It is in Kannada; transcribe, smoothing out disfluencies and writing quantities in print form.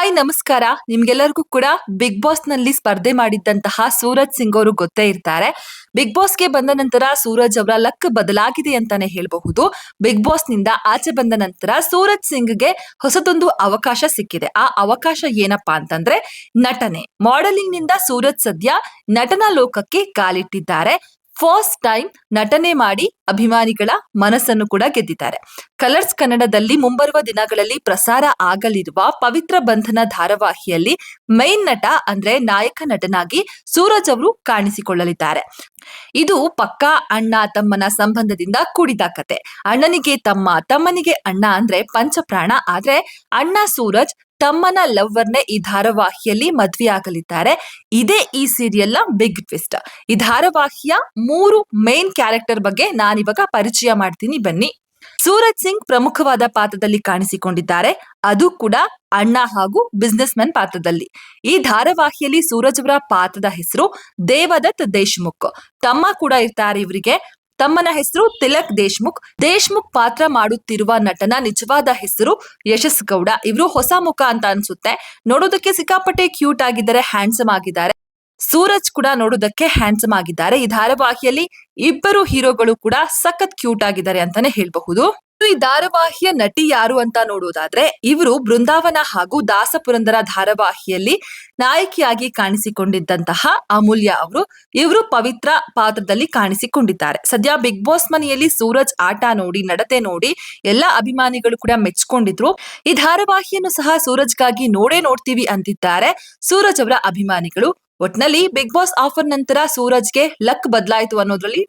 ಹಾಯ್ ನಮಸ್ಕಾರ. ನಿಮ್ಗೆಲ್ಲರಿಗೂ ಕೂಡ ಬಿಗ್ ಬಾಸ್ ನಲ್ಲಿ ಸ್ಪರ್ಧೆ ಮಾಡಿದ್ದಂತಹ ಸೂರಜ್ ಸಿಂಗ್ ಅವರು ಗೊತ್ತೇ ಇರ್ತಾರೆ. ಬಿಗ್ ಬಾಸ್ಗೆ ಬಂದ ನಂತರ ಸೂರಜ್ ಅವರ ಲಕ್ ಬದಲಾಗಿದೆ ಅಂತಾನೆ ಹೇಳಬಹುದು. ಬಿಗ್ ಬಾಸ್ ನಿಂದ ಆಚೆ ಬಂದ ನಂತರ ಸೂರಜ್ ಸಿಂಗ್ಗೆ ಹೊಸದೊಂದು ಅವಕಾಶ ಸಿಕ್ಕಿದೆ. ಆ ಅವಕಾಶ ಏನಪ್ಪಾ ಅಂತಂದ್ರೆ ನಟನೆ. ಮಾಡೆಲಿಂಗ್ ನಿಂದ ಸೂರಜ್ ಸದ್ಯ ನಟನಾ ಲೋಕಕ್ಕೆ ಕಾಲಿಟ್ಟಿದ್ದಾರೆ. ಫಸ್ಟ್ ಟೈಮ್ ನಟನೆ ಮಾಡಿ ಅಭಿಮಾನಿಗಳ ಮನಸ್ಸನ್ನು ಕೂಡ ಗೆದ್ದಿದ್ದಾರೆ. ಕಲರ್ಸ್ ಕನ್ನಡದಲ್ಲಿ ಮುಂಬರುವ ದಿನಗಳಲ್ಲಿ ಪ್ರಸಾರ ಆಗಲಿರುವ ಪವಿತ್ರ ಬಂಧನ ಧಾರಾವಾಹಿಯಲ್ಲಿ ಮೈನ್ ನಟ ಅಂದ್ರೆ ನಾಯಕ ನಟನಾಗಿ ಸೂರಜ್ ಅವರು ಕಾಣಿಸಿಕೊಳ್ಳಲಿದ್ದಾರೆ. ಇದು ಪಕ್ಕಾ ಅಣ್ಣ ತಮ್ಮನ ಸಂಬಂಧದಿಂದ ಕೂಡಿದ ಕತೆ. ಅಣ್ಣನಿಗೆ ತಮ್ಮ, ತಮ್ಮನಿಗೆ ಅಣ್ಣ ಅಂದ್ರೆ ಪಂಚಪ್ರಾಣ. ಆದ್ರೆ ಅಣ್ಣ ಸೂರಜ್ ತಮ್ಮನ ಲವ್ವರ್ನೇ ಈ ಧಾರಾವಾಹಿಯಲ್ಲಿ ಮದ್ವೆಯಾಗಲಿದ್ದಾರೆ. ಇದೇ ಈ ಸೀರಿಯಲ್ ನ ಬಿಗ್ ಟ್ವಿಸ್ಟ್. ಈ ಧಾರಾವಾಹಿಯ 3 ಮೇನ್ ಕ್ಯಾರೆಕ್ಟರ್ ಬಗ್ಗೆ ನಾನಿವಾಗ ಪರಿಚಯ ಮಾಡ್ತೀನಿ ಬನ್ನಿ. ಸೂರಜ್ ಸಿಂಗ್ ಪ್ರಮುಖವಾದ ಪಾತ್ರದಲ್ಲಿ ಕಾಣಿಸಿಕೊಂಡಿದ್ದಾರೆ, ಅದು ಕೂಡ ಅಣ್ಣ ಹಾಗೂ ಬಿಸ್ನೆಸ್ ಮ್ಯಾನ್ ಪಾತ್ರದಲ್ಲಿ. ಈ ಧಾರಾವಾಹಿಯಲ್ಲಿ ಸೂರಜ್ ಅವರ ಪಾತ್ರದ ಹೆಸರು ದೇವದತ್ ದೇಶ್ಮುಖ್. ತಮ್ಮ ಕೂಡ ಇರ್ತಾರೆ ಇವರಿಗೆ. ತಮ್ಮನ ಹೆಸರು ತಿಲಕ್ ದೇಶ್ಮುಖ್ ಪಾತ್ರ ಮಾಡುತ್ತಿರುವ ನಟನ ನಿಜವಾದ ಹೆಸರು ಯಶಸ್ ಗೌಡ. ಇವರು ಹೊಸ ಮುಖ ಅಂತ ಅನ್ಸುತ್ತೆ. ನೋಡೋದಕ್ಕೆ ಸಿಕ್ಕಾಪಟ್ಟೆ ಕ್ಯೂಟ್ ಆಗಿದ್ದಾರೆ, ಹ್ಯಾಂಡ್ಸಮ್ ಆಗಿದ್ದಾರೆ. ಸೂರಜ್ ಕೂಡ ನೋಡೋದಕ್ಕೆ ಹ್ಯಾಂಡ್ಸಮ್ ಆಗಿದ್ದಾರೆ. ಈ ಧಾರಾವಾಹಿಯಲ್ಲಿ ಇಬ್ಬರು ಹೀರೋಗಳು ಕೂಡ ಸಖತ್ ಕ್ಯೂಟ್ ಆಗಿದ್ದಾರೆ ಅಂತಾನೆ ಹೇಳ್ಬಹುದು. ಈ ಧಾರಾವಾಹಿಯ ನಟಿ ಯಾರು ಅಂತ ನೋಡೋದಾದ್ರೆ ಇವರು ಬೃಂದಾವನ ಹಾಗೂ ದಾಸಪುರಂದರ ಧಾರಾವಾಹಿಯಲ್ಲಿ ನಾಯಕಿಯಾಗಿ ಕಾಣಿಸಿಕೊಂಡಿದ್ದಂತಹ ಅಮೂಲ್ಯ ಅವರು. ಇವರು ಪವಿತ್ರ ಪಾತ್ರದಲ್ಲಿ ಕಾಣಿಸಿಕೊಂಡಿದ್ದಾರೆ. ಸದ್ಯ ಬಿಗ್ ಬಾಸ್ ಮನೆಯಲ್ಲಿ ಸೂರಜ್ ಆಟ ನೋಡಿ, ನಡತೆ ನೋಡಿ ಎಲ್ಲ ಅಭಿಮಾನಿಗಳು ಕೂಡ ಮೆಚ್ಕೊಂಡಿದ್ರು. ಈ ಧಾರಾವಾಹಿಯನ್ನು ಸಹ ಸೂರಜ್ಗಾಗಿ ನೋಡ್ತೀವಿ ಅಂತಿದ್ದಾರೆ ಸೂರಜ್ ಅವರ ಅಭಿಮಾನಿಗಳು. ಒಟ್ನಲ್ಲಿ ಬಿಗ್ ಬಾಸ್ ಆಫರ್ ನಂತರ ಸೂರಜ್ಗೆ ಲಕ್ ಬದಲಾಯಿತು ಅನ್ನೋದ್ರಲ್ಲಿ